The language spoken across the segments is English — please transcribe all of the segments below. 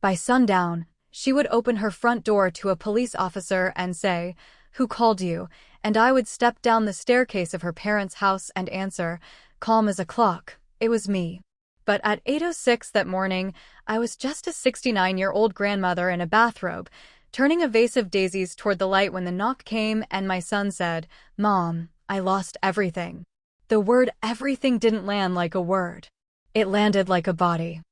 By sundown, she would open her front door to a police officer and say, "Who called you?" And I would step down the staircase of her parents' house and answer, calm as a clock, "It was me." But at 8:06 that morning, I was just a 69-year-old grandmother in a bathrobe, turning a vase of daisies toward the light when the knock came and my son said, "Mom, I lost everything." The word everything didn't land like a word. It landed like a body.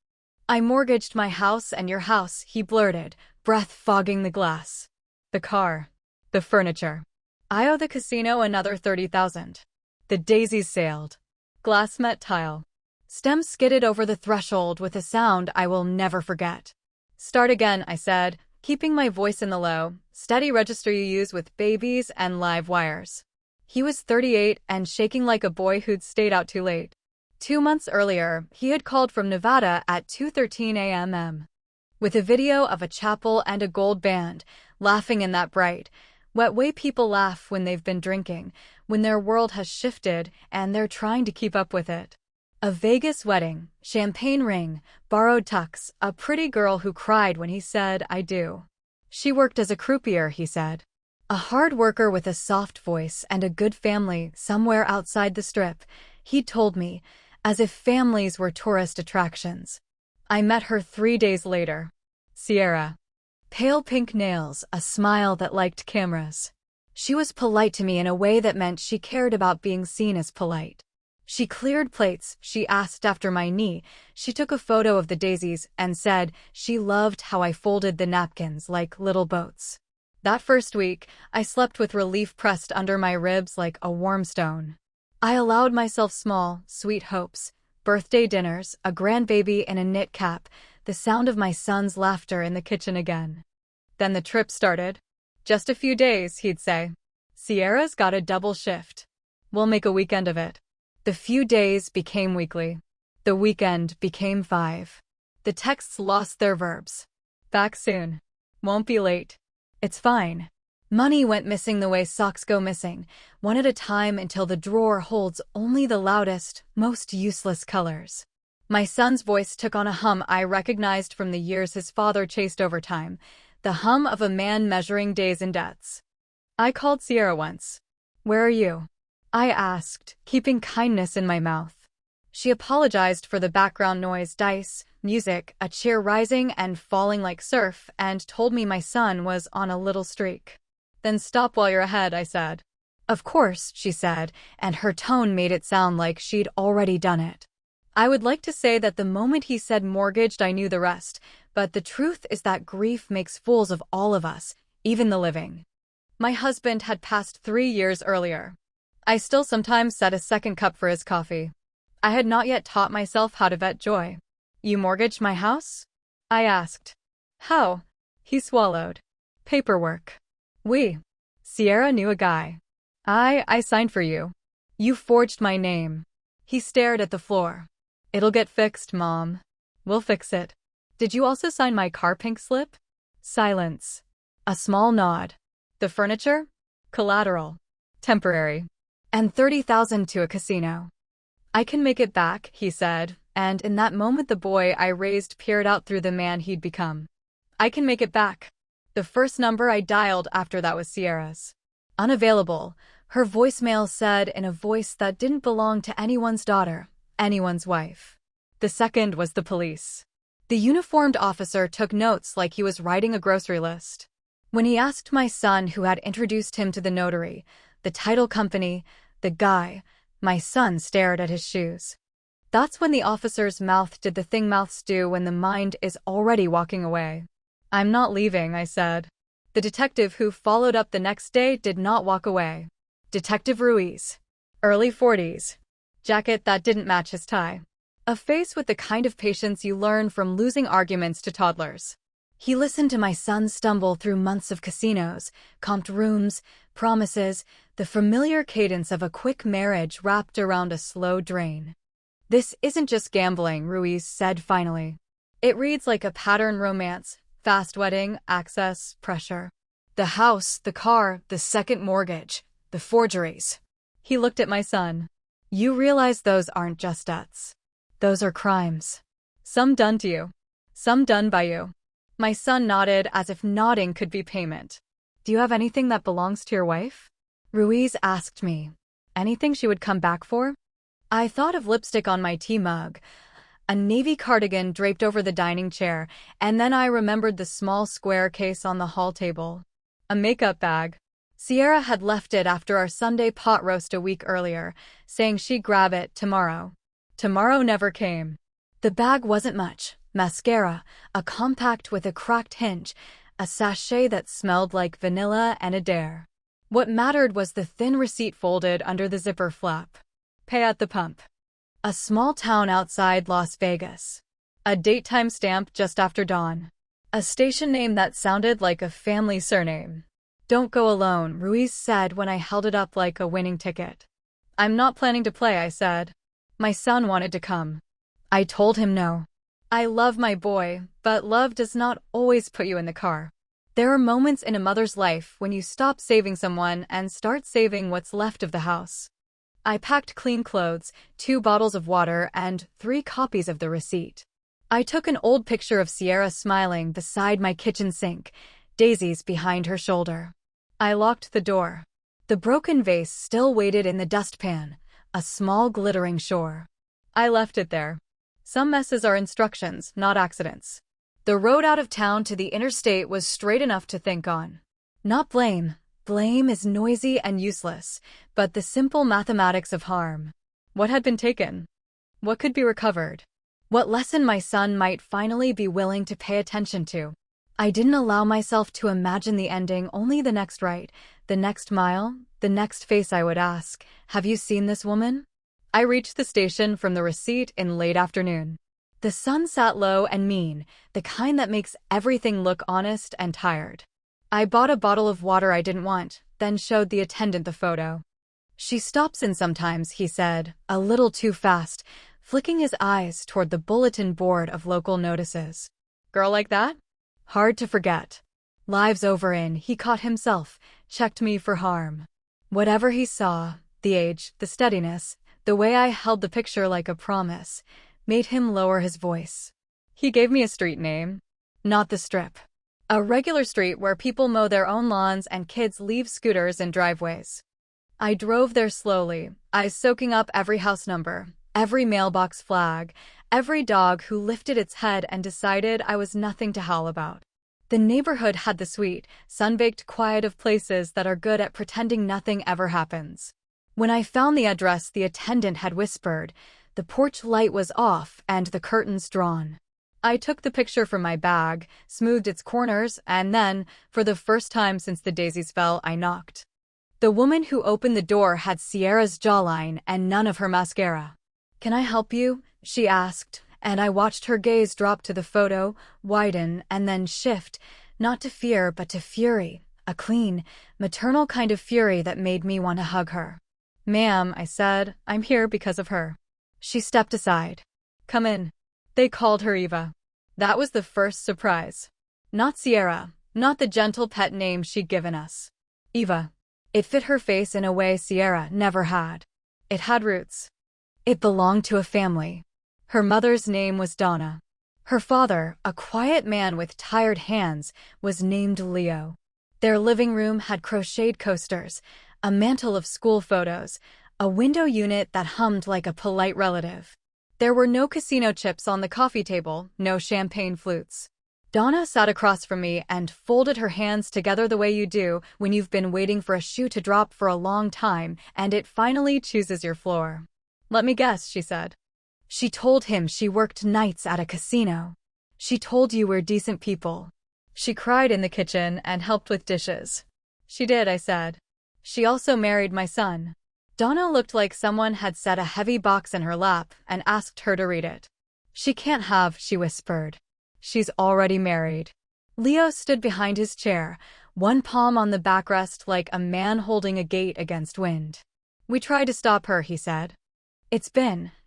"I mortgaged my house and your house," he blurted, breath fogging the glass. "The car. The furniture. I owe the casino another 30,000. The daisies sailed. Glass met tile. Stems skidded over the threshold with a sound I will never forget. "Start again," I said, keeping my voice in the low, steady register you use with babies and live wires. He was 38 and shaking like a boy who'd stayed out too late. 2 months earlier, he had called from Nevada at 2:13 a.m. with a video of a chapel and a gold band, laughing in that bright, wet way people laugh when they've been drinking, when their world has shifted and they're trying to keep up with it. A Vegas wedding, champagne ring, borrowed tux, a pretty girl who cried when he said, "I do." She worked as a croupier, he said. A hard worker with a soft voice and a good family somewhere outside the Strip, he told me, as if families were tourist attractions. I met her 3 days later. Sierra. Pale pink nails, a smile that liked cameras. She was polite to me in a way that meant she cared about being seen as polite. She cleared plates, she asked after my knee, she took a photo of the daisies and said she loved how I folded the napkins like little boats. That first week, I slept with relief pressed under my ribs like a warm stone. I allowed myself small, sweet hopes, birthday dinners, a grandbaby in a knit cap, the sound of my son's laughter in the kitchen again. Then the trip started. "Just a few days," he'd say. "Sierra's got a double shift. We'll make a weekend of it." The few days became weekly. The weekend became 5. The texts lost their verbs. "Back soon. Won't be late. It's fine." Money went missing the way socks go missing, one at a time until the drawer holds only the loudest, most useless colors. My son's voice took on a hum I recognized from the years his father chased over time, the hum of a man measuring days and debts. I called Sierra once. "Where are you?" I asked, keeping kindness in my mouth. She apologized for the background noise, dice, music, a cheer rising and falling like surf, and told me my son was on a little streak. "Then stop while you're ahead," I said. "Of course," she said, and her tone made it sound like she'd already done it. I would like to say that the moment he said mortgaged I knew the rest, but the truth is that grief makes fools of all of us, even the living. My husband had passed 3 years earlier. I still sometimes set a second cup for his coffee. I had not yet taught myself how to vet joy. "You mortgaged my house?" I asked. "How?" He swallowed. "Paperwork. Sierra knew a guy. I signed for you. You forged my name." He stared at the floor. "It'll get fixed, Mom. We'll fix it." "Did you also sign my car pink slip?" Silence. A small nod. "The furniture?" "Collateral. Temporary. And 30,000 to a casino." "I can make it back," he said, and in that moment the boy I raised peered out through the man he'd become. "I can make it back." The first number I dialed after that was Sierra's. "Unavailable," her voicemail said in a voice that didn't belong to anyone's daughter, anyone's wife. The second was the police. The uniformed officer took notes like he was writing a grocery list. When he asked my son who had introduced him to the notary, the title company, the guy, my son stared at his shoes. That's when the officer's mouth did the thing mouths do when the mind is already walking away. "I'm not leaving," I said. The detective who followed up the next day did not walk away. Detective Ruiz. Early 40s. Jacket that didn't match his tie. A face with the kind of patience you learn from losing arguments to toddlers. He listened to my son stumble through months of casinos, comped rooms, promises, the familiar cadence of a quick marriage wrapped around a slow drain. "This isn't just gambling," Ruiz said finally. "It reads like a pattern romance, fast wedding, access, pressure. The house, the car, the second mortgage, the forgeries." He looked at my son. "You realize those aren't just debts. Those are crimes. Some done to you. Some done by you." My son nodded as if nodding could be payment. Do you have anything that belongs to your wife? Ruiz asked me. Anything she would come back for? I thought of lipstick on my tea mug, a navy cardigan draped over the dining chair, and then I remembered the small square case on the hall table. A makeup bag. Sierra had left it after our Sunday pot roast a week earlier, saying she'd grab it tomorrow. Tomorrow never came. The bag wasn't much. Mascara, a compact with a cracked hinge, a sachet that smelled like vanilla and a dare. What mattered was the thin receipt folded under the zipper flap. Pay at the pump. A small town outside Las Vegas. A date time stamp just after dawn. A station name that sounded like a family surname. Don't go alone, Ruiz said when I held it up like a winning ticket. I'm not planning to play, I said. My son wanted to come. I told him no. I love my boy, but love does not always put you in the car. There are moments in a mother's life when you stop saving someone and start saving what's left of the house. I packed clean clothes, 2 bottles of water, and 3 copies of the receipt. I took an old picture of Sierra smiling beside my kitchen sink, daisies behind her shoulder. I locked the door. The broken vase still waited in the dustpan, a small glittering shore. I left it there. Some messes are instructions, not accidents. The road out of town to the interstate was straight enough to think on. Not blame. Blame is noisy and useless, but the simple mathematics of harm. What had been taken? What could be recovered? What lesson my son might finally be willing to pay attention to? I didn't allow myself to imagine the ending, only the next right, the next mile, the next face I would ask, have you seen this woman? I reached the station from the receipt in late afternoon. The sun sat low and mean, the kind that makes everything look honest and tired. I bought a bottle of water I didn't want, then showed the attendant the photo. She stops in sometimes, he said, a little too fast, flicking his eyes toward the bulletin board of local notices. Girl like that? Hard to forget. Lives over in, he caught himself, checked me for harm. Whatever he saw, the age, the steadiness, the way I held the picture like a promise, made him lower his voice. He gave me a street name. Not the Strip. A regular street where people mow their own lawns and kids leave scooters in driveways. I drove there slowly, eyes soaking up every house number, every mailbox flag, every dog who lifted its head and decided I was nothing to howl about. The neighborhood had the sweet, sun-baked quiet of places that are good at pretending nothing ever happens. When I found the address, the attendant had whispered, the porch light was off and the curtains drawn. I took the picture from my bag, smoothed its corners, and then, for the first time since the daisies fell, I knocked. The woman who opened the door had Sierra's jawline and none of her mascara. Can I help you? She asked, and I watched her gaze drop to the photo, widen, and then shift, not to fear but to fury, a clean, maternal kind of fury that made me want to hug her. Ma'am, I said, I'm here because of her. She stepped aside. Come in. They called her Eva. That was the first surprise. Not Sierra, not the gentle pet name she'd given us. Eva. It fit her face in a way Sierra never had. It had roots. It belonged to a family. Her mother's name was Donna. Her father, a quiet man with tired hands, was named Leo. Their living room had crocheted coasters, a mantle of school photos, a window unit that hummed like a polite relative. There were no casino chips on the coffee table, no champagne flutes. Donna sat across from me and folded her hands together the way you do when you've been waiting for a shoe to drop for a long time and it finally chooses your floor. Let me guess, she said. She told him she worked nights at a casino. She told you we're decent people. She cried in the kitchen and helped with dishes. She did, I said. She also married my son. Donna looked like someone had set a heavy box in her lap and asked her to read it. She can't have, she whispered. She's already married. Leo stood behind his chair, one palm on the backrest like a man holding a gate against wind. We tried to stop her, he said.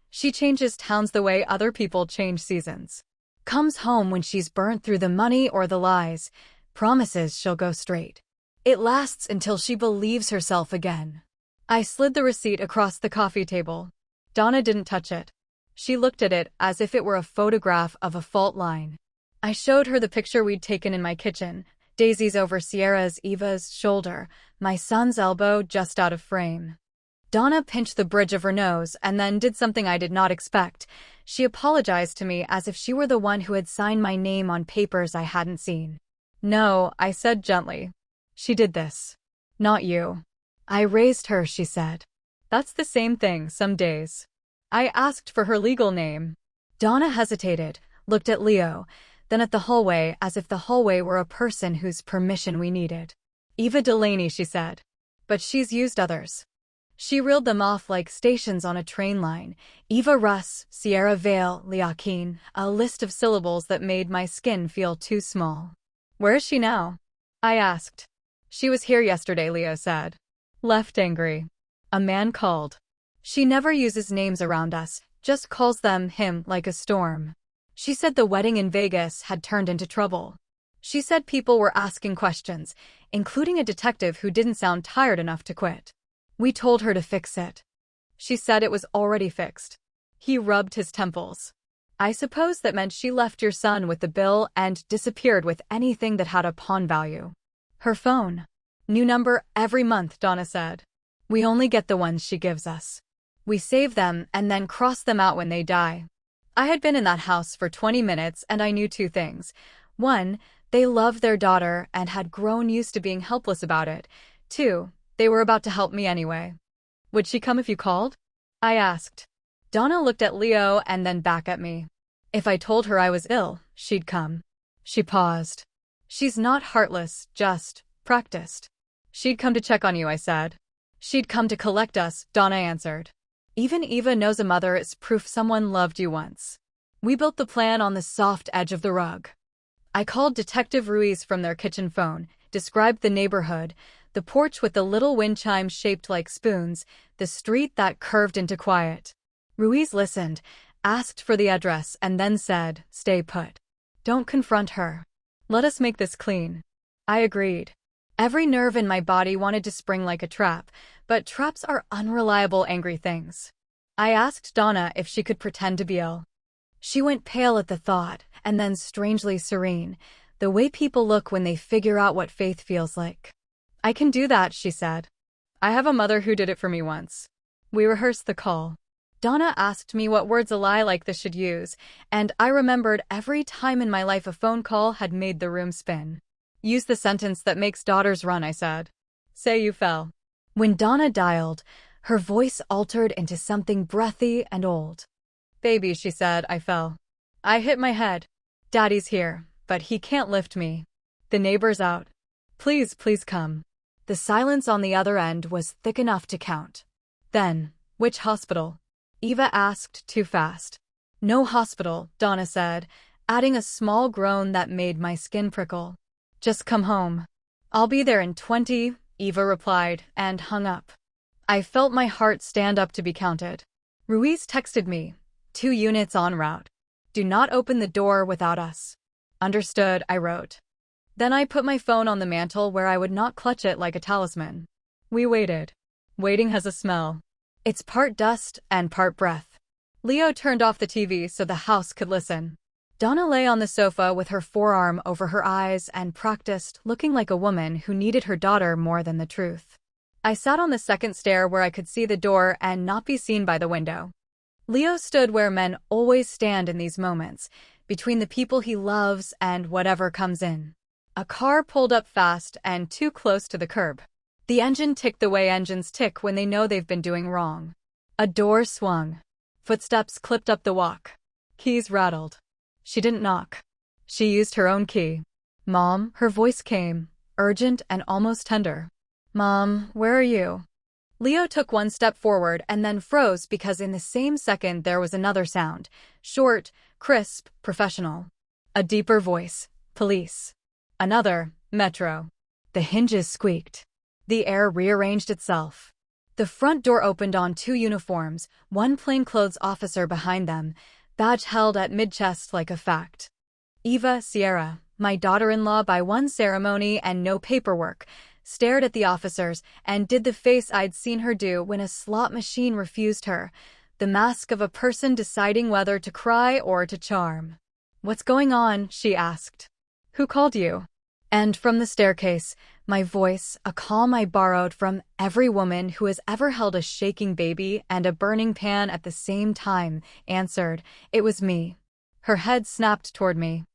She changes towns the way other people change seasons. Comes home when she's burnt through the money or the lies, promises she'll go straight. It lasts until she believes herself again. I slid the receipt across the coffee table. Donna didn't touch it. She looked at it as if it were a photograph of a fault line. I showed her the picture we'd taken in my kitchen. Daisies over Sierra's Eva's shoulder, my son's elbow just out of frame. Donna pinched the bridge of her nose and then did something I did not expect. She apologized to me as if she were the one who had signed my name on papers I hadn't seen. No, I said gently. She did this. Not you. I raised her, she said. That's the same thing some days. I asked for her legal name. Donna hesitated, looked at Leo, then at the hallway as if the hallway were a person whose permission we needed. Eva Delaney, she said. But she's used others. She reeled them off like stations on a train line. Eva Russ, Sierra Vale, Liaquin, a list of syllables that made my skin feel too small. Where is she now? I asked. She was here yesterday, Leo said. Left angry. A man called. She never uses names around us, just calls them him like a storm. She said the wedding in Vegas had turned into trouble. She said people were asking questions, including a detective who didn't sound tired enough to quit. We told her to fix it. She said it was already fixed. He rubbed his temples. I suppose that meant she left your son with the bill and disappeared with anything that had a pawn value. Her phone. New number every month, Donna said. We only get the ones she gives us. We save them and then cross them out when they die. I had been in that house for 20 minutes and I knew two things. One, they loved their daughter and had grown used to being helpless about it. Two, they were about to help me anyway. Would she come if you called? I asked. Donna looked at Leo and then back at me. If I told her I was ill, she'd come. She paused. She's not heartless, just practiced. She'd come to check on you, I said. She'd come to collect us, Donna answered. Even Eva knows a mother is proof someone loved you once. We built the plan on the soft edge of the rug. I called Detective Ruiz from their kitchen phone, described the neighborhood, the porch with the little wind chimes shaped like spoons, the street that curved into quiet. Ruiz listened, asked for the address, and then said, "Stay put. Don't confront her. Let us make this clean." I agreed. Every nerve in my body wanted to spring like a trap, but traps are unreliable, angry things. I asked Donna if she could pretend to be ill. She went pale at the thought, and then strangely serene, the way people look when they figure out what faith feels like. I can do that, she said. I have a mother who did it for me once. We rehearsed the call. Donna asked me what words a lie like this should use, and I remembered every time in my life a phone call had made the room spin. Use the sentence that makes daughters run, I said. Say you fell. When Donna dialed, her voice altered into something breathy and old. Baby, she said, I fell. I hit my head. Daddy's here, but he can't lift me. The neighbor's out. Please, please come. The silence on the other end was thick enough to count. Then, which hospital? Eva asked too fast. No hospital, Donna said, adding a small groan that made my skin prickle. Just come home. I'll be there in 20, Eva replied, and hung up. I felt my heart stand up to be counted. Ruiz texted me, 2 units en route. Do not open the door without us. Understood, I wrote. Then I put my phone on the mantel where I would not clutch it like a talisman. We waited. Waiting has a smell. It's part dust and part breath. Leo turned off the TV so the house could listen. Donna lay on the sofa with her forearm over her eyes and practiced, looking like a woman who needed her daughter more than the truth. I sat on the second stair where I could see the door and not be seen by the window. Leo stood where men always stand in these moments, between the people he loves and whatever comes in. A car pulled up fast and too close to the curb. The engine ticked the way engines tick when they know they've been doing wrong. A door swung. Footsteps clipped up the walk. Keys rattled. She didn't knock. She used her own key. Mom, her voice came, urgent and almost tender. Mom, where are you? Leo took one step forward and then froze because in the same second there was another sound. Short, crisp, professional. A deeper voice. Police. Another. Metro. The hinges squeaked. The air rearranged itself. The front door opened on 2 uniforms, one plainclothes officer behind them, badge held at mid-chest like a fact. Eva, Sierra, my daughter-in-law by one ceremony and no paperwork, stared at the officers and did the face I'd seen her do when a slot machine refused her, the mask of a person deciding whether to cry or to charm. "What's going on?" she asked. "Who called you?" And from the staircase, my voice, a calm I borrowed from every woman who has ever held a shaking baby and a burning pan at the same time, answered, "It was me." Her head snapped toward me.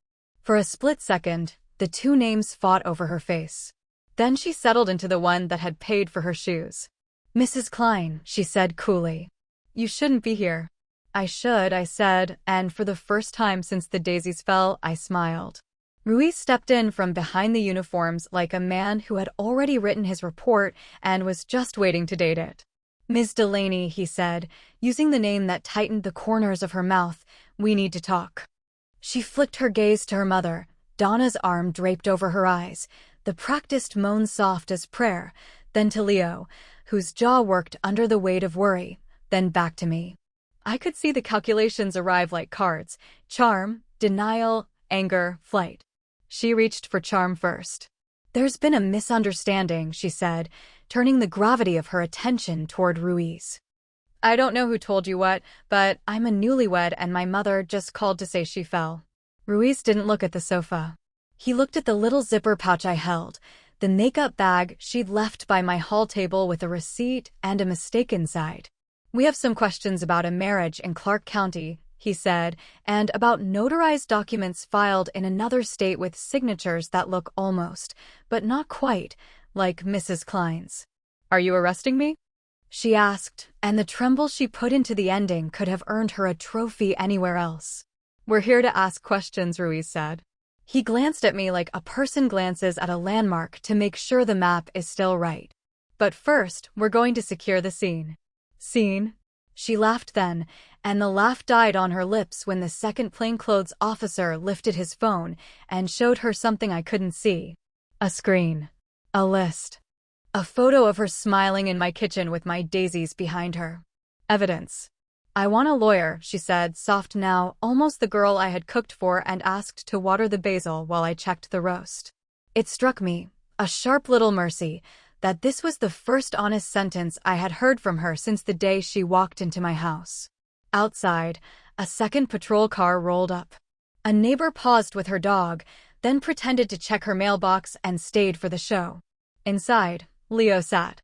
For a split second, the two names fought over her face. Then she settled into the one that had paid for her shoes. "Mrs. Klein," she said coolly. "You shouldn't be here." "I should," I said, and for the first time since the daisies fell, I smiled. Ruiz stepped in from behind the uniforms like a man who had already written his report and was just waiting to date it. "Ms. Delaney," he said, using the name that tightened the corners of her mouth, "we need to talk." She flicked her gaze to her mother, Donna's arm draped over her eyes, the practiced moan soft as prayer, then to Leo, whose jaw worked under the weight of worry, then back to me. I could see the calculations arrive like cards: charm, denial, anger, flight. She reached for charm first. "There's been a misunderstanding," she said, turning the gravity of her attention toward Ruiz. "I don't know who told you what, but I'm a newlywed and my mother just called to say she fell." Ruiz didn't look at the sofa. He looked at the little zipper pouch I held, the makeup bag she'd left by my hall table with a receipt and a mistake inside. "We have some questions about a marriage in Clark County," he said, "and about notarized documents filed in another state with signatures that look almost, but not quite, like Mrs. Klein's." "Are you arresting me?" she asked, and the tremble she put into the ending could have earned her a trophy anywhere else. "We're here to ask questions," Ruiz said. He glanced at me like a person glances at a landmark to make sure the map is still right. "But first, we're going to secure the scene." "Scene?" She laughed then, and the laugh died on her lips when the second plainclothes officer lifted his phone and showed her something I couldn't see. A screen. A list. A photo of her smiling in my kitchen with my daisies behind her. "Evidence." "I want a lawyer," she said, soft now, almost the girl I had cooked for and asked to water the basil while I checked the roast. It struck me, a sharp little mercy, that this was the first honest sentence I had heard from her since the day she walked into my house. Outside, a second patrol car rolled up. A neighbor paused with her dog, then pretended to check her mailbox and stayed for the show. Inside, Leo sat.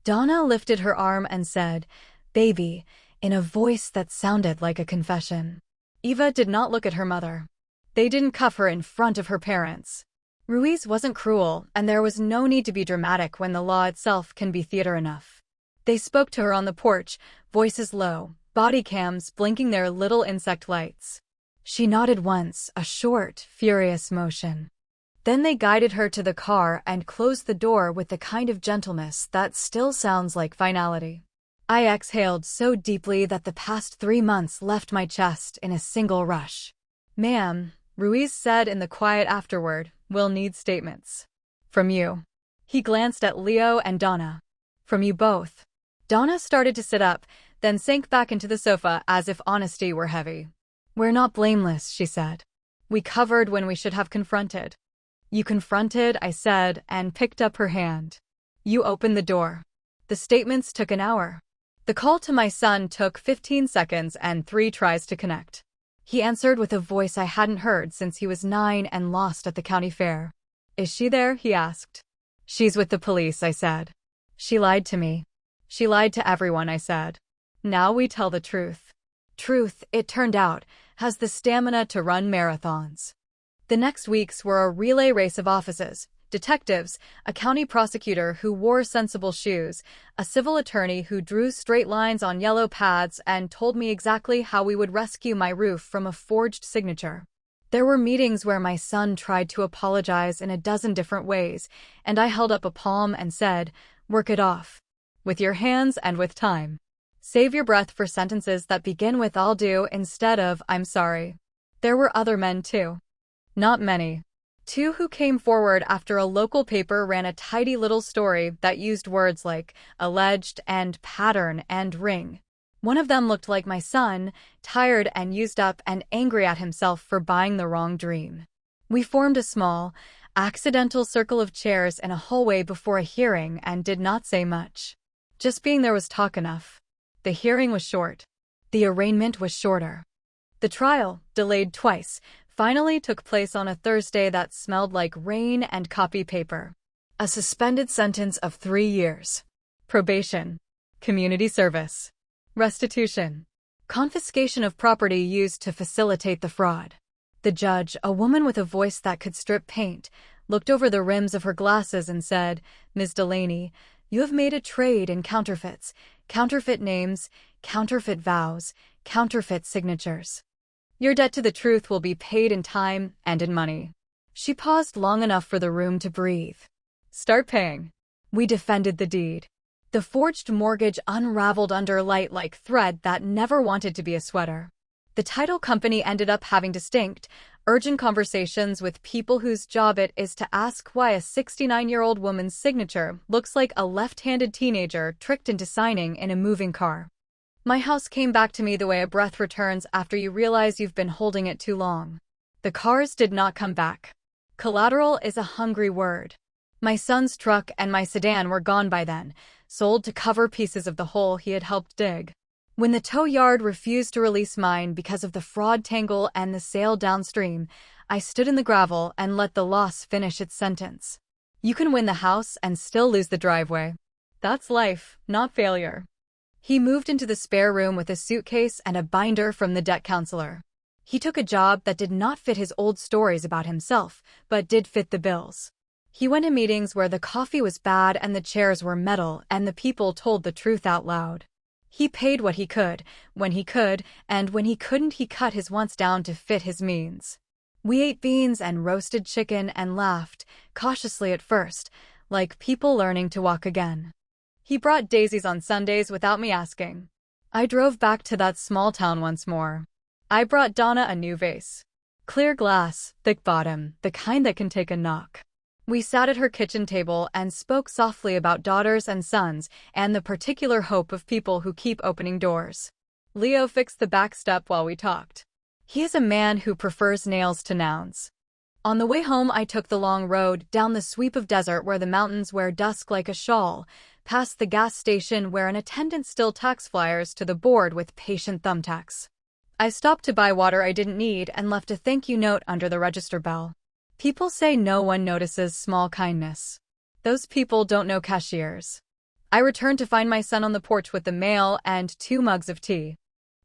Donna lifted her arm and said, "Baby," in a voice that sounded like a confession. Eva did not look at her mother. They didn't cuff her in front of her parents. Ruiz wasn't cruel, and there was no need to be dramatic when the law itself can be theater enough. They spoke to her on the porch, voices low, body cams blinking their little insect lights. She nodded once, a short, furious motion. Then they guided her to the car and closed the door with the kind of gentleness that still sounds like finality. I exhaled so deeply that the past 3 months left my chest in a single rush. "Ma'am," Ruiz said in the quiet afterward, "we'll need statements." "From you." He glanced at Leo and Donna. "From you both." Donna started to sit up, then sank back into the sofa as if honesty were heavy. "We're not blameless," she said. "We covered when we should have confronted." "You confronted," I said, and picked up her hand. "You opened the door." The statements took an hour. The call to my son took 15 seconds and 3 tries to connect. He answered with a voice I hadn't heard since he was 9 and lost at the county fair. "Is she there?" he asked. "She's with the police," I said. "She lied to me." "She lied to everyone," I said. "Now we tell the truth." Truth, it turned out, has the stamina to run marathons. The next weeks were a relay race of offices. Detectives, a county prosecutor who wore sensible shoes, a civil attorney who drew straight lines on yellow pads and told me exactly how we would rescue my roof from a forged signature. There were meetings where my son tried to apologize in a dozen different ways, and I held up a palm and said, "Work it off. With your hands and with time. Save your breath for sentences that begin with 'I'll do' instead of 'I'm sorry.'" There were other men too. Not many. 2 who came forward after a local paper ran a tidy little story that used words like alleged and pattern and ring. One of them looked like my son, tired and used up and angry at himself for buying the wrong dream. We formed a small, accidental circle of chairs in a hallway before a hearing and did not say much. Just being there was talk enough. The hearing was short. The arraignment was shorter. The trial, delayed twice, finally took place on a Thursday that smelled like rain and copy paper. A suspended sentence of 3 years. Probation. Community service. Restitution. Confiscation of property used to facilitate the fraud. The judge, a woman with a voice that could strip paint, looked over the rims of her glasses and said, "Ms. Delaney, you have made a trade in counterfeits, counterfeit names, counterfeit vows, counterfeit signatures. Your debt to the truth will be paid in time and in money." She paused long enough for the room to breathe. "Start paying." We defended the deed. The forged mortgage unraveled under light like thread that never wanted to be a sweater. The title company ended up having distinct, urgent conversations with people whose job it is to ask why a 69-year-old woman's signature looks like a left-handed teenager tricked into signing in a moving car. My house came back to me the way a breath returns after you realize you've been holding it too long. The cars did not come back. Collateral is a hungry word. My son's truck and my sedan were gone by then, sold to cover pieces of the hole he had helped dig. When the tow yard refused to release mine because of the fraud tangle and the sale downstream, I stood in the gravel and let the loss finish its sentence. You can win the house and still lose the driveway. That's life, not failure. He moved into the spare room with a suitcase and a binder from the debt counselor. He took a job that did not fit his old stories about himself, but did fit the bills. He went to meetings where the coffee was bad and the chairs were metal and the people told the truth out loud. He paid what he could, when he could, and when he couldn't he cut his wants down to fit his means. We ate beans and roasted chicken and laughed, cautiously at first, like people learning to walk again. He brought daisies on Sundays without me asking. I drove back to that small town once more. I brought Donna a new vase. Clear glass, thick bottom, the kind that can take a knock. We sat at her kitchen table and spoke softly about daughters and sons and the particular hope of people who keep opening doors. Leo fixed the back step while we talked. He is a man who prefers nails to nouns. On the way home, I took the long road down the sweep of desert where the mountains wear dusk like a shawl, past the gas station where an attendant still tacks flyers to the board with patient thumbtacks. I stopped to buy water I didn't need and left a thank you note under the register bell. People say no one notices small kindness. Those people don't know cashiers. I returned to find my son on the porch with the mail and 2 mugs of tea.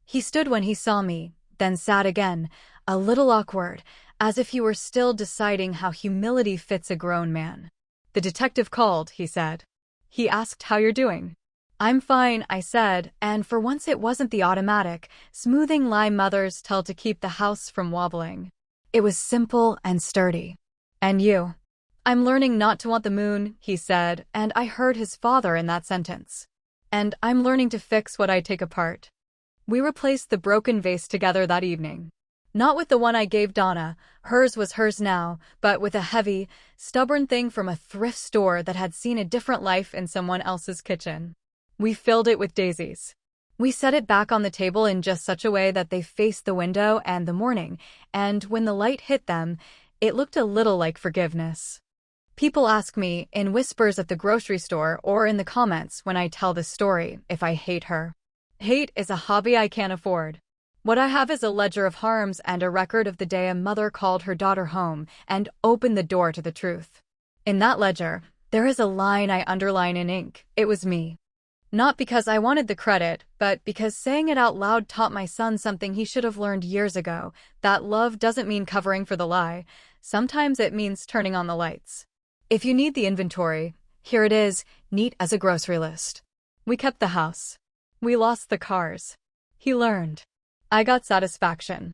He stood when he saw me, then sat again, a little awkward, as if he were still deciding how humility fits a grown man. "The detective called," he said. He asked how you're doing. "I'm fine," I said, and for once it wasn't the automatic, smoothing lie mothers tell to keep the house from wobbling. It was simple and sturdy. "And you?" "I'm learning not to want the moon," he said, and I heard his father in that sentence. "And I'm learning to fix what I take apart." We replaced the broken vase together that evening. Not with the one I gave Donna, hers was hers now, but with a heavy, stubborn thing from a thrift store that had seen a different life in someone else's kitchen. We filled it with daisies. We set it back on the table in just such a way that they faced the window and the morning, and when the light hit them, it looked a little like forgiveness. People ask me, in whispers at the grocery store or in the comments when I tell this story, if I hate her. Hate is a hobby I can't afford. What I have is a ledger of harms and a record of the day a mother called her daughter home and opened the door to the truth. In that ledger, there is a line I underline in ink. It was me. Not because I wanted the credit, but because saying it out loud taught my son something he should have learned years ago, that love doesn't mean covering for the lie. Sometimes it means turning on the lights. If you need the inventory, here it is, neat as a grocery list. We kept the house. We lost the cars. He learned. I got satisfaction.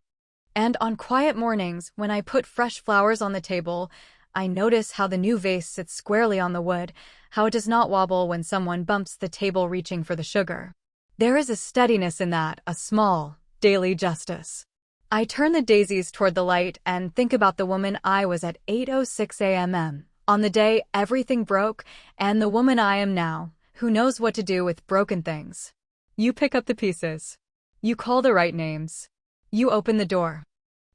And on quiet mornings, when I put fresh flowers on the table, I notice how the new vase sits squarely on the wood, how it does not wobble when someone bumps the table reaching for the sugar. There is a steadiness in that, a small, daily justice. I turn the daisies toward the light and think about the woman I was at 8:06 a.m. on the day everything broke, and the woman I am now, who knows what to do with broken things. You pick up the pieces. You call the right names. You open the door.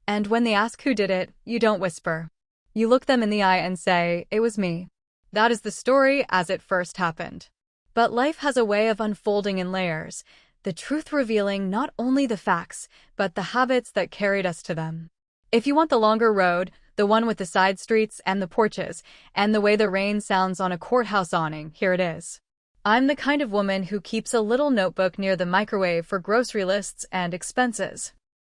And when they ask who did it, you don't whisper. You look them in the eye and say, "It was me." That is the story as it first happened. But life has a way of unfolding in layers, the truth revealing not only the facts, but the habits that carried us to them. If you want the longer road, the one with the side streets and the porches, and the way the rain sounds on a courthouse awning, here it is. I'm the kind of woman who keeps a little notebook near the microwave for grocery lists and expenses.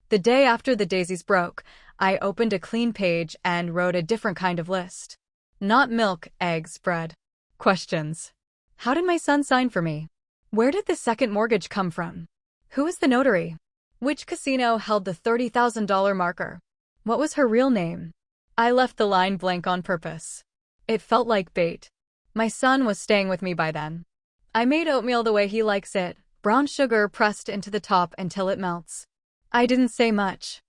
The day after the daisies broke, I opened a clean page and wrote a different kind of list. Not milk, eggs, bread. Questions. How did my son sign for me? Where did the second mortgage come from? Who is the notary? Which casino held the $30,000 marker? What was her real name? I left the line blank on purpose. It felt like bait. My son was staying with me by then. I made oatmeal the way he likes it, brown sugar pressed into the top until it melts. I didn't say much.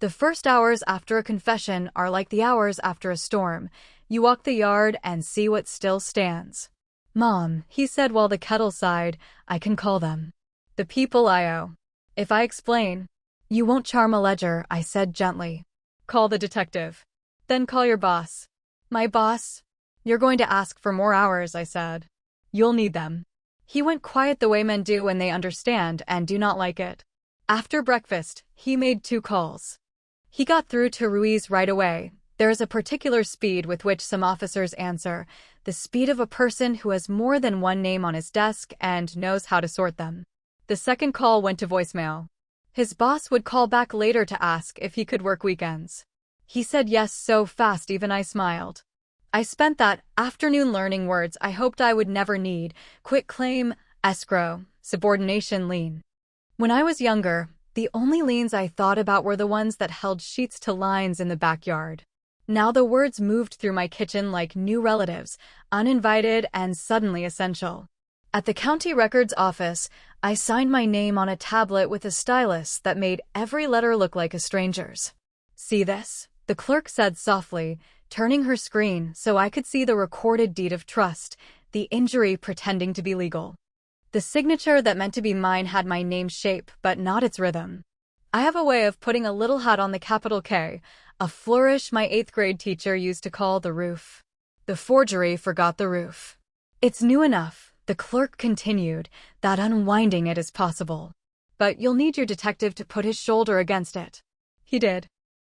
The first hours after a confession are like the hours after a storm. You walk the yard and see what still stands. Mom, he said while the kettle sighed, I can call them the people I owe. If I explain, you won't charm a ledger, I said gently. Call the detective. Then call your boss. My boss? You're going to ask for more hours, I said. You'll need them. He went quiet the way men do when they understand and do not like it. After breakfast, he made 2 calls. He got through to Ruiz right away. There is a particular speed with which some officers answer, the speed of a person who has more than one name on his desk and knows how to sort them. The second call went to voicemail. His boss would call back later to ask if he could work weekends. He said yes so fast even I smiled. I spent that afternoon learning words I hoped I would never need: quitclaim, escrow, subordination lien. When I was younger, the only liens I thought about were the ones that held sheets to lines in the backyard. Now the words moved through my kitchen like new relatives, uninvited and suddenly essential. At the county records office, I signed my name on a tablet with a stylus that made every letter look like a stranger's. See this? The clerk said softly, turning her screen so I could see the recorded deed of trust, the injury pretending to be legal. The signature that meant to be mine had my name's shape, but not its rhythm. I have a way of putting a little hat on the capital K, a flourish my 8th grade teacher used to call the roof. The forgery forgot the roof. It's new enough, the clerk continued, that unwinding it is possible. But you'll need your detective to put his shoulder against it. He did.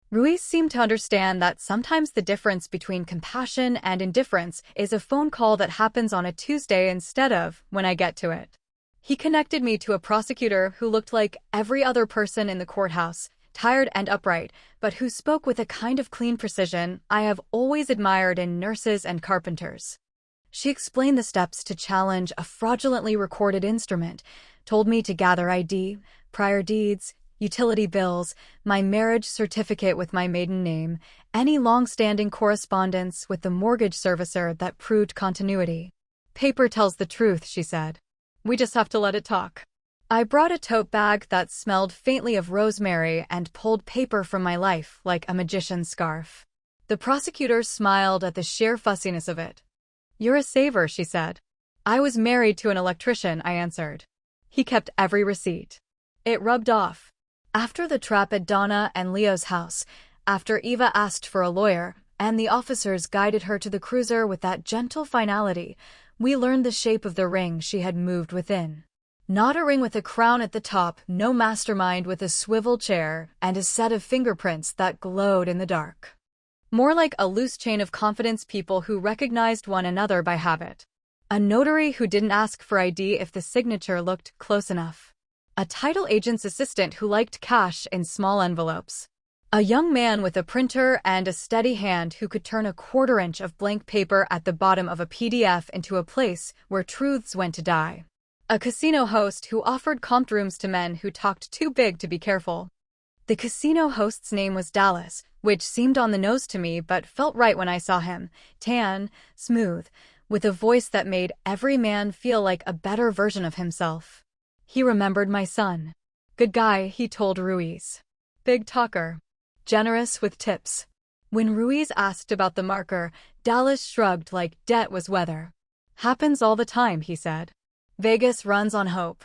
Ruiz seemed to understand that sometimes the difference between compassion and indifference is a phone call that happens on a Tuesday instead of when I get to it. He connected me to a prosecutor who looked like every other person in the courthouse, tired and upright, but who spoke with a kind of clean precision I have always admired in nurses and carpenters. She explained the steps to challenge a fraudulently recorded instrument, told me to gather ID, prior deeds, utility bills, my marriage certificate with my maiden name, any long-standing correspondence with the mortgage servicer that proved continuity. Paper tells the truth, she said. We just have to let it talk. I brought a tote bag that smelled faintly of rosemary and pulled paper from my life like a magician's scarf. The prosecutor smiled at the sheer fussiness of it. You're a saver, she said. I was married to an electrician, I answered. He kept every receipt. It rubbed off. After the trap at Donna and Leo's house, after Eva asked for a lawyer, and the officers guided her to the cruiser with that gentle finality, we learned the shape of the ring she had moved within. Not a ring with a crown at the top, no mastermind with a swivel chair and a set of fingerprints that glowed in the dark. More like a loose chain of confidence people who recognized one another by habit. A notary who didn't ask for ID if the signature looked close enough. A title agent's assistant who liked cash in small envelopes. A young man with a printer and a steady hand who could turn a 1/4 inch of blank paper at the bottom of a PDF into a place where truths went to die. A casino host who offered comped rooms to men who talked too big to be careful. The casino host's name was Dallas, which seemed on the nose to me but felt right when I saw him, tan, smooth, with a voice that made every man feel like a better version of himself. He remembered my son. Good guy, he told Ruiz. Big talker. Generous with tips. When Ruiz asked about the marker, Dallas shrugged like debt was weather. Happens all the time, he said. Vegas runs on hope.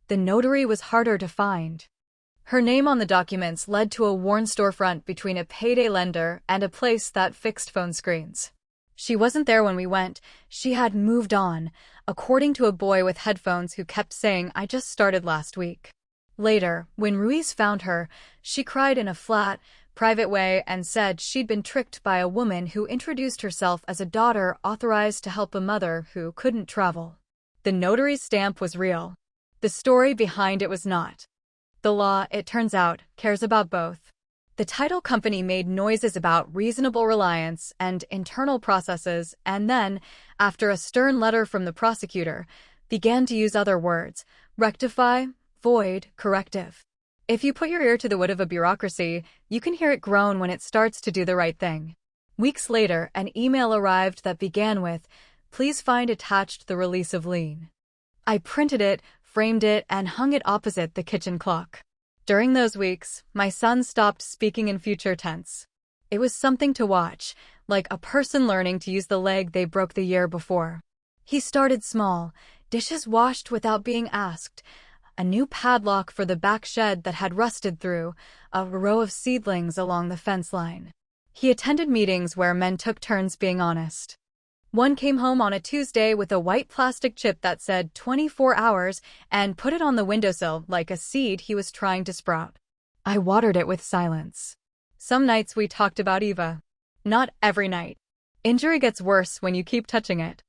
The notary was harder to find. Her name on the documents led to a worn storefront between a payday lender and a place that fixed phone screens. She wasn't there when we went. She had moved on, according to a boy with headphones who kept saying, I just started last week. Later, when Ruiz found her, she cried in a flat, private way and said she'd been tricked by a woman who introduced herself as a daughter authorized to help a mother who couldn't travel. The notary's stamp was real. The story behind it was not. The law, it turns out, cares about both. The title company made noises about reasonable reliance and internal processes and then, after a stern letter from the prosecutor, began to use other words: rectify, void, corrective. If you put your ear to the wood of a bureaucracy, you can hear it groan when it starts to do the right thing. Weeks later, an email arrived that began with, "Please find attached the release of lien." I printed it, framed it, and hung it opposite the kitchen clock. During those weeks, my son stopped speaking in future tense. It was something to watch, like a person learning to use the leg they broke the year before. He started small, dishes washed without being asked, a new padlock for the back shed that had rusted through, a row of seedlings along the fence line. He attended meetings where men took turns being honest. One came home on a Tuesday with a white plastic chip that said 24 hours and put it on the windowsill like a seed he was trying to sprout. I watered it with silence. Some nights we talked about Eva. Not every night. Injury gets worse when you keep touching it.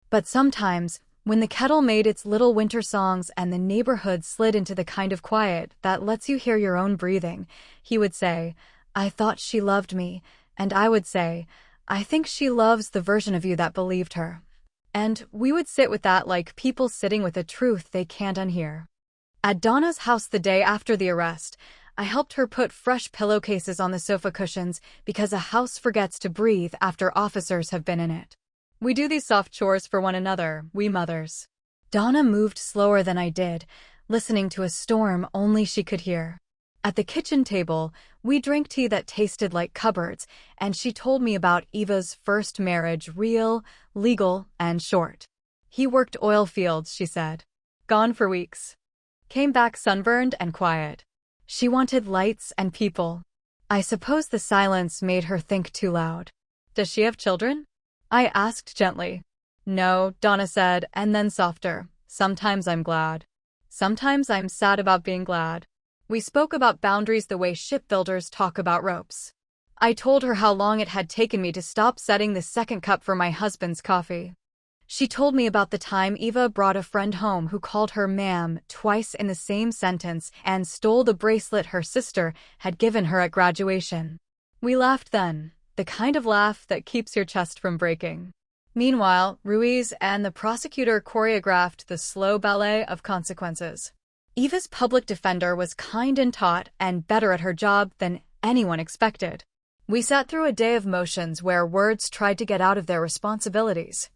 But sometimes, when the kettle made its little winter songs and the neighborhood slid into the kind of quiet that lets you hear your own breathing, he would say, "I thought she loved me," and I would say, "I think she loves the version of you that believed her." And we would sit with that like people sitting with a truth they can't unhear. At Donna's house the day after the arrest, I helped her put fresh pillowcases on the sofa cushions because a house forgets to breathe after officers have been in it. We do these soft chores for one another, we mothers. Donna moved slower than I did, listening to a storm only she could hear. At the kitchen table, we drank tea that tasted like cupboards, and she told me about Eva's first marriage, real, legal, and short. He worked oil fields, she said. Gone for weeks. Came back sunburned and quiet. She wanted lights and people. I suppose the silence made her think too loud. Does she have children? I asked gently. No, Donna said, and then softer. Sometimes I'm glad. Sometimes I'm sad about being glad. We spoke about boundaries the way shipbuilders talk about ropes. I told her how long it had taken me to stop setting the second cup for my husband's coffee. She told me about the time Eva brought a friend home who called her ma'am twice in the same sentence and stole the bracelet her sister had given her at graduation. We laughed then, the kind of laugh that keeps your chest from breaking. Meanwhile, Ruiz and the prosecutor choreographed the slow ballet of consequences. Eva's public defender was kind and taut and better at her job than anyone expected. We sat through a day of motions where words tried to get out of their responsibilities.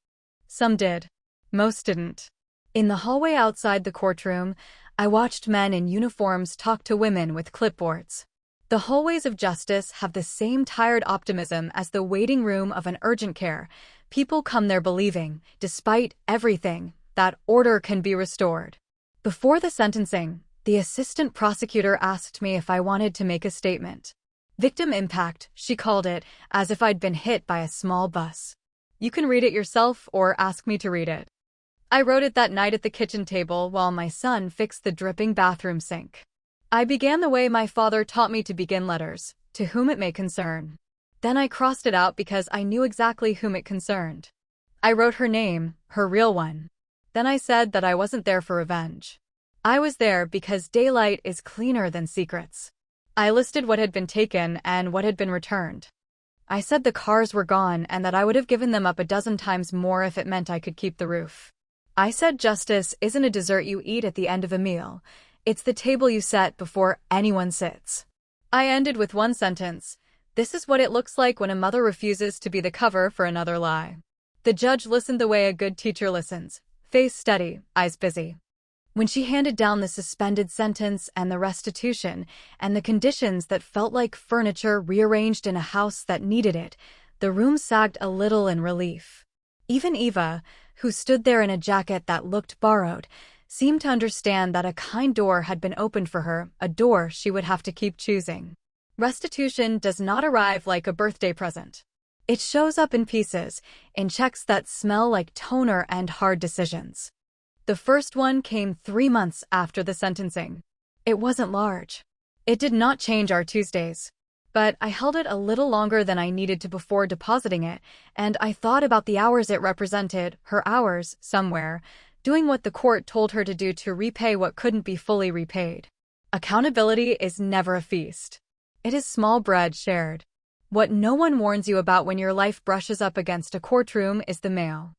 Some did. Most didn't. In the hallway outside the courtroom, I watched men in uniforms talk to women with clipboards. The hallways of justice have the same tired optimism as the waiting room of an urgent care. People come there believing, despite everything, that order can be restored. Before the sentencing, the assistant prosecutor asked me if I wanted to make a statement. Victim impact, she called it, as if I'd been hit by a small bus. You can read it yourself or ask me to read it. I wrote it that night at the kitchen table while my son fixed the dripping bathroom sink. I began the way my father taught me to begin letters, to whom it may concern. Then I crossed it out because I knew exactly whom it concerned. I wrote her name, her real one. Then I said that I wasn't there for revenge. I was there because daylight is cleaner than secrets. I listed what had been taken and what had been returned. I said the cars were gone and that I would have given them up a dozen times more if it meant I could keep the roof. I said justice isn't a dessert you eat at the end of a meal. It's the table you set before anyone sits. I ended with one sentence. This is what it looks like when a mother refuses to be the cover for another lie. The judge listened the way a good teacher listens. Face steady, eyes busy. When she handed down the suspended sentence and the restitution and the conditions that felt like furniture rearranged in a house that needed it, the room sagged a little in relief. Even Eva, who stood there in a jacket that looked borrowed, seemed to understand that a kind door had been opened for her, a door she would have to keep choosing. Restitution does not arrive like a birthday present. It shows up in pieces, in checks that smell like toner and hard decisions. The first one came 3 months after the sentencing. It wasn't large. It did not change our Tuesdays. But I held it a little longer than I needed to before depositing it, and I thought about the hours it represented, her hours, somewhere, doing what the court told her to do to repay what couldn't be fully repaid. Accountability is never a feast. It is small bread shared. What no one warns you about when your life brushes up against a courtroom is the mail.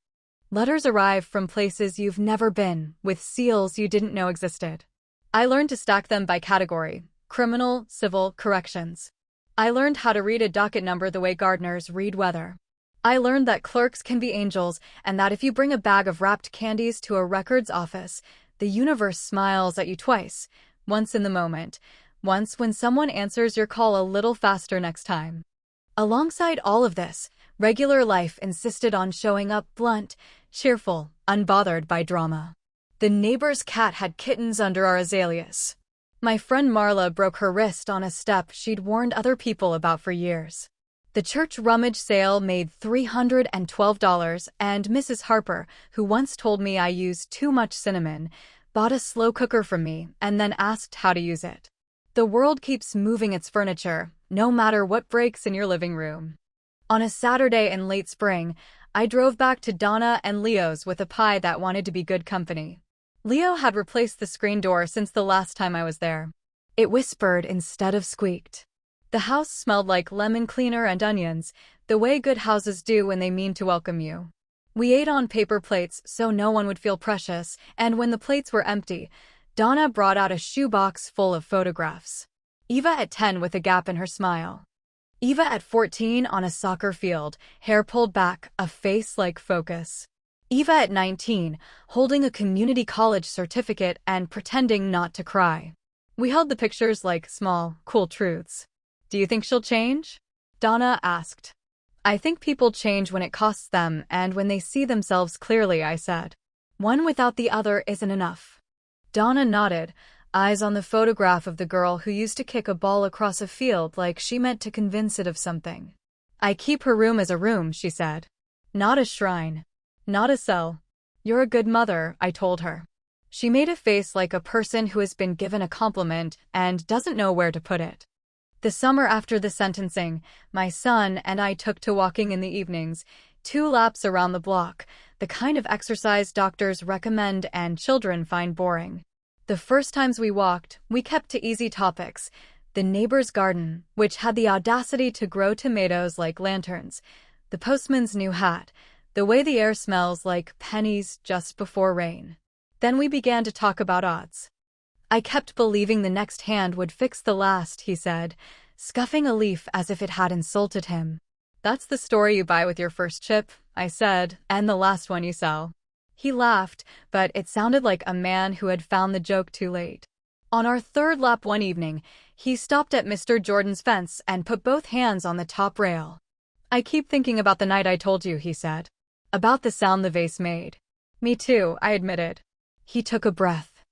Letters arrive from places you've never been, with seals you didn't know existed. I learned to stack them by category: criminal, civil, corrections. I learned how to read a docket number the way gardeners read weather. I learned that clerks can be angels, and that if you bring a bag of wrapped candies to a records office, the universe smiles at you twice, once in the moment, once when someone answers your call a little faster next time. Alongside all of this, regular life insisted on showing up blunt, cheerful, unbothered by drama. The neighbor's cat had kittens under our azaleas. My friend Marla broke her wrist on a step she'd warned other people about for years. The church rummage sale made $312, and Mrs. Harper, who once told me I used too much cinnamon, bought a slow cooker from me and then asked how to use it. The world keeps moving its furniture, no matter what breaks in your living room. On a Saturday in late spring, I drove back to Donna and Leo's with a pie that wanted to be good company. Leo had replaced the screen door since the last time I was there. It whispered instead of squeaked. The house smelled like lemon cleaner and onions, the way good houses do when they mean to welcome you. We ate on paper plates so no one would feel precious, and when the plates were empty, Donna brought out a shoebox full of photographs. Eva at 10 with a gap in her smile. Eva at 14 on a soccer field, hair pulled back, a face like focus. Eva at 19, holding a community college certificate and pretending not to cry. We held the pictures like small, cool truths. Do you think she'll change? Donna asked. I think people change when it costs them and when they see themselves clearly, I said. One without the other isn't enough. Donna nodded, eyes on the photograph of the girl who used to kick a ball across a field like she meant to convince it of something. I keep her room as a room, she said. Not a shrine. Not a cell. You're a good mother, I told her. She made a face like a person who has been given a compliment and doesn't know where to put it. The summer after the sentencing, my son and I took to walking in the evenings, 2 laps around the block, the kind of exercise doctors recommend and children find boring. The first times we walked, we kept to easy topics: the neighbor's garden, which had the audacity to grow tomatoes like lanterns, the postman's new hat, the way the air smells like pennies just before rain. Then we began to talk about odds. I kept believing the next hand would fix the last, he said, scuffing a leaf as if it had insulted him. That's the story you buy with your first chip, I said, and the last one you sell. He laughed, but it sounded like a man who had found the joke too late. On our 3rd lap one evening, he stopped at Mr. Jordan's fence and put both hands on the top rail. I keep thinking about the night I told you, he said. About the sound the vase made. Me too, I admitted. He took a breath.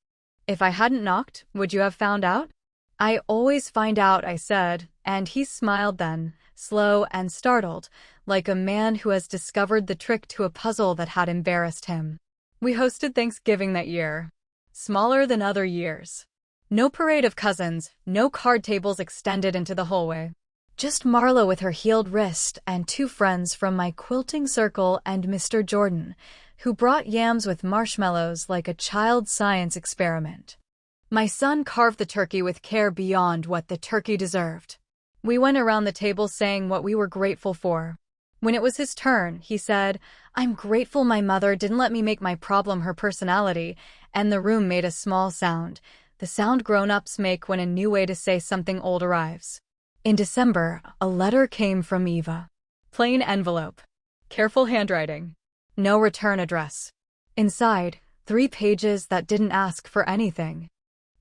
If I hadn't knocked, would you have found out? I always find out, I said, and he smiled then, slow and startled, like a man who has discovered the trick to a puzzle that had embarrassed him. We hosted Thanksgiving that year. Smaller than other years. No parade of cousins, no card tables extended into the hallway. Just Marla with her healed wrist and 2 friends from my quilting circle and Mr. Jordan, who brought yams with marshmallows like a child science experiment. My son carved the turkey with care beyond what the turkey deserved. We went around the table saying what we were grateful for. When it was his turn, he said, I'm grateful my mother didn't let me make my problem her personality, and the room made a small sound, the sound grown-ups make when a new way to say something old arrives. In December, a letter came from Eva. Plain envelope. Careful handwriting. No return address. Inside, 3 pages that didn't ask for anything.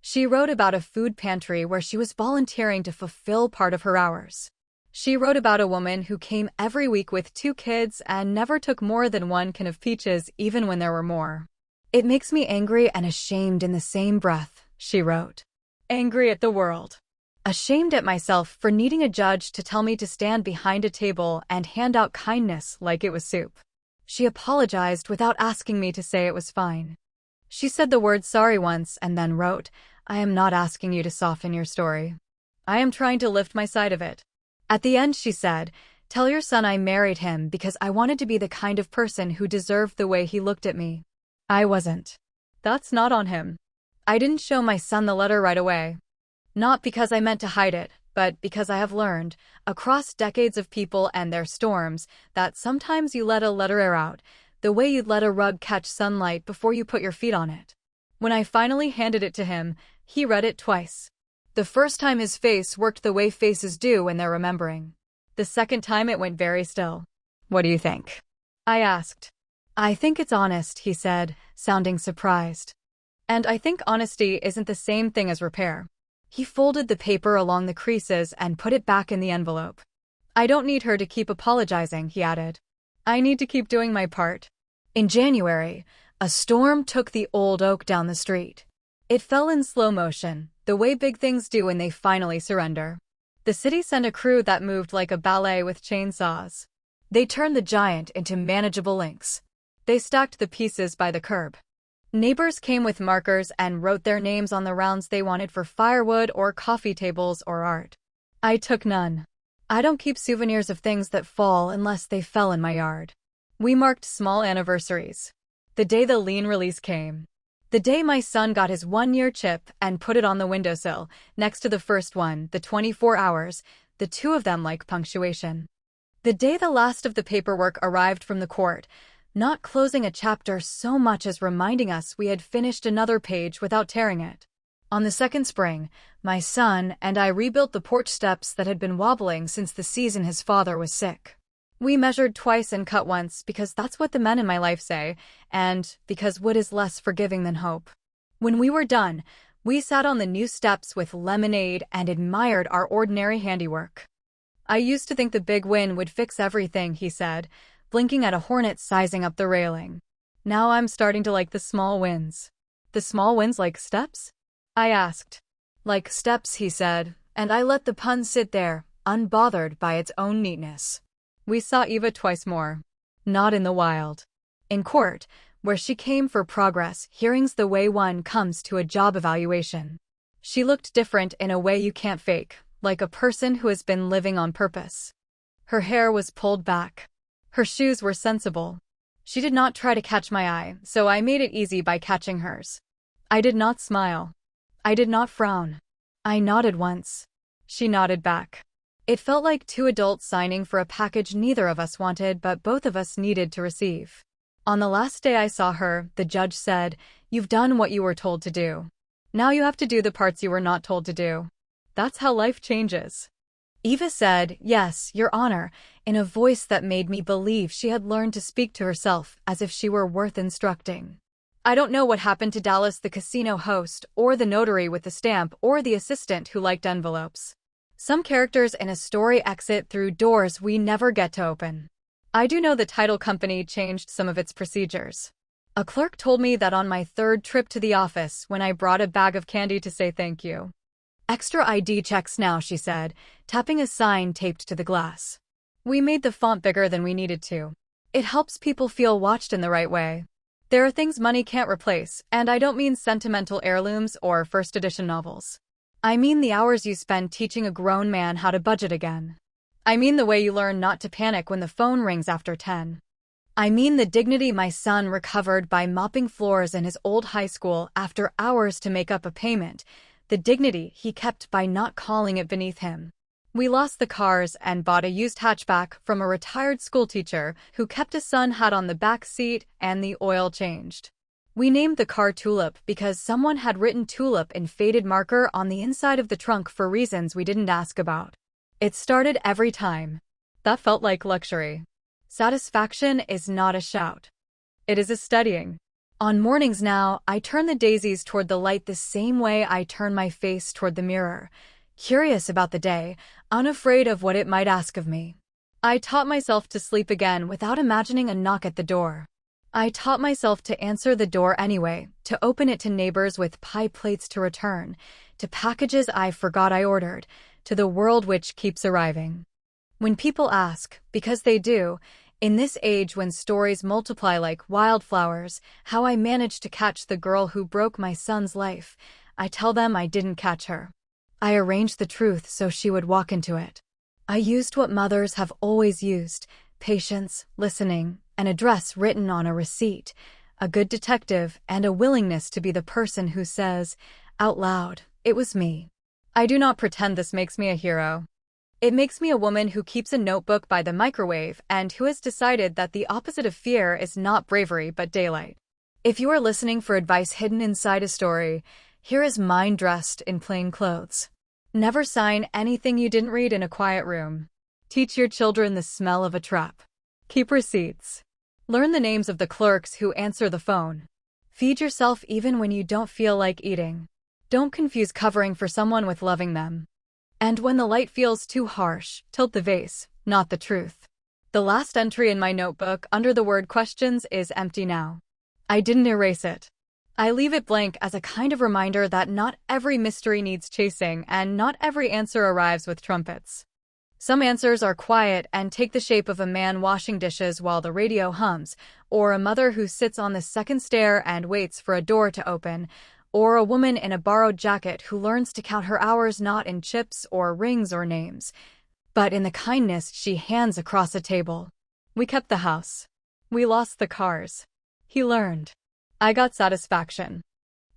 She wrote about a food pantry where she was volunteering to fulfill part of her hours. She wrote about a woman who came every week with 2 kids and never took more than 1 can of peaches even when there were more. It makes me angry and ashamed in the same breath, she wrote. Angry at the world. Ashamed at myself for needing a judge to tell me to stand behind a table and hand out kindness like it was soup. She apologized without asking me to say it was fine. She said the word sorry once and then wrote, I am not asking you to soften your story. I am trying to lift my side of it. At the end, she said, "Tell your son I married him because I wanted to be the kind of person who deserved the way he looked at me. I wasn't." That's not on him. I didn't show my son the letter right away. Not because I meant to hide it, but because I have learned, across decades of people and their storms, that sometimes you let a letter air out, the way you'd let a rug catch sunlight before you put your feet on it. When I finally handed it to him, he read it twice. The first time his face worked the way faces do when they're remembering. The second time it went very still. "What do you think?" I asked. "I think it's honest," he said, sounding surprised. "And I think honesty isn't the same thing as repair." He folded the paper along the creases and put it back in the envelope. "I don't need her to keep apologizing," he added. "I need to keep doing my part." In January, a storm took the old oak down the street. It fell in slow motion, the way big things do when they finally surrender. The city sent a crew that moved like a ballet with chainsaws. They turned the giant into manageable links. They stacked the pieces by the curb. Neighbors came with markers and wrote their names on the rounds they wanted for firewood or coffee tables or art. I took none. I don't keep souvenirs of things that fall unless they fell in my yard. We marked small anniversaries. The day the lien release came. The day my son got his 1-year chip and put it on the windowsill, next to the first one, the 24 hours, the two of them like punctuation. The day the last of the paperwork arrived from the court, not closing a chapter so much as reminding us we had finished another page without tearing it. On the second spring, my son and I rebuilt the porch steps that had been wobbling since the season his father was sick. We measured twice and cut once because that's what the men in my life say, and because wood is less forgiving than hope. When we were done, we sat on the new steps with lemonade and admired our ordinary handiwork. "I used to think the big win would fix everything," he said, blinking at a hornet sizing up the railing. "Now I'm starting to like the small wins." "The small wins like steps?" I asked. "Like steps," he said, and I let the pun sit there, unbothered by its own neatness. We saw Eva twice more. Not in the wild. In court, where she came for progress hearings the way one comes to a job evaluation. She looked different in a way you can't fake, like a person who has been living on purpose. Her hair was pulled back. Her shoes were sensible. She did not try to catch my eye, so I made it easy by catching hers. I did not smile. I did not frown. I nodded once. She nodded back. It felt like two adults signing for a package neither of us wanted but both of us needed to receive. On the last day I saw her, the judge said, "You've done what you were told to do. Now you have to do the parts you were not told to do." That's how life changes. Eva said, "Yes, Your Honor," in a voice that made me believe she had learned to speak to herself as if she were worth instructing. I don't know what happened to Dallas the casino host, or the notary with the stamp, or the assistant who liked envelopes. Some characters in a story exit through doors we never get to open. I do know the title company changed some of its procedures. A clerk told me that on my third trip to the office when I brought a bag of candy to say thank you. "Extra ID checks now," she said, tapping a sign taped to the glass. We made the font bigger than we needed to. It helps people feel watched in the right way. There are things money can't replace, and I don't mean sentimental heirlooms or first edition novels. I mean the hours you spend teaching a grown man how to budget again. I mean the way you learn not to panic when the phone rings after 10. I mean the dignity my son recovered by mopping floors in his old high school after hours to make up a payment, the dignity he kept by not calling it beneath him. We lost the cars and bought a used hatchback from a retired schoolteacher who kept a son hat on the back seat and the oil changed. We named the car Tulip because someone had written Tulip in faded marker on the inside of the trunk for reasons we didn't ask about. It started every time. That felt like luxury. Satisfaction is not a shout. It is a steadying. On mornings now, I turn the daisies toward the light the same way I turn my face toward the mirror, curious about the day, unafraid of what it might ask of me. I taught myself to sleep again without imagining a knock at the door. I taught myself to answer the door anyway, to open it to neighbors with pie plates to return, to packages I forgot I ordered, to the world which keeps arriving. When people ask, because they do, in this age when stories multiply like wildflowers, how I managed to catch the girl who broke my son's life, I tell them I didn't catch her. I arranged the truth so she would walk into it. I used what mothers have always used: patience, listening, an address written on a receipt, a good detective, and a willingness to be the person who says, out loud, "It was me." I do not pretend this makes me a hero. It makes me a woman who keeps a notebook by the microwave and who has decided that the opposite of fear is not bravery but daylight. If you are listening for advice hidden inside a story, here is mine dressed in plain clothes. Never sign anything you didn't read in a quiet room. Teach your children the smell of a trap. Keep receipts. Learn the names of the clerks who answer the phone. Feed yourself even when you don't feel like eating. Don't confuse covering for someone with loving them. And when the light feels too harsh, tilt the vase, not the truth. The last entry in my notebook under the word questions is empty now. I didn't erase it. I leave it blank as a kind of reminder that not every mystery needs chasing and not every answer arrives with trumpets. Some answers are quiet and take the shape of a man washing dishes while the radio hums, or a mother who sits on the second stair and waits for a door to open, or a woman in a borrowed jacket who learns to count her hours not in chips or rings or names, but in the kindness she hands across a table. We kept the house. We lost the cars. He learned. I got satisfaction.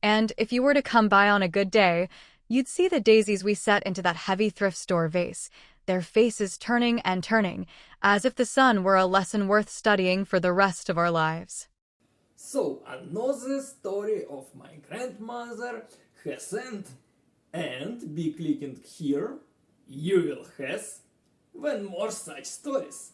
And if you were to come by on a good day, you'd see the daisies we set into that heavy thrift store vase, their faces turning and turning, as if the sun were a lesson worth studying for the rest of our lives. So another story of my grandmother has end, and be clicking here you will have when more such stories.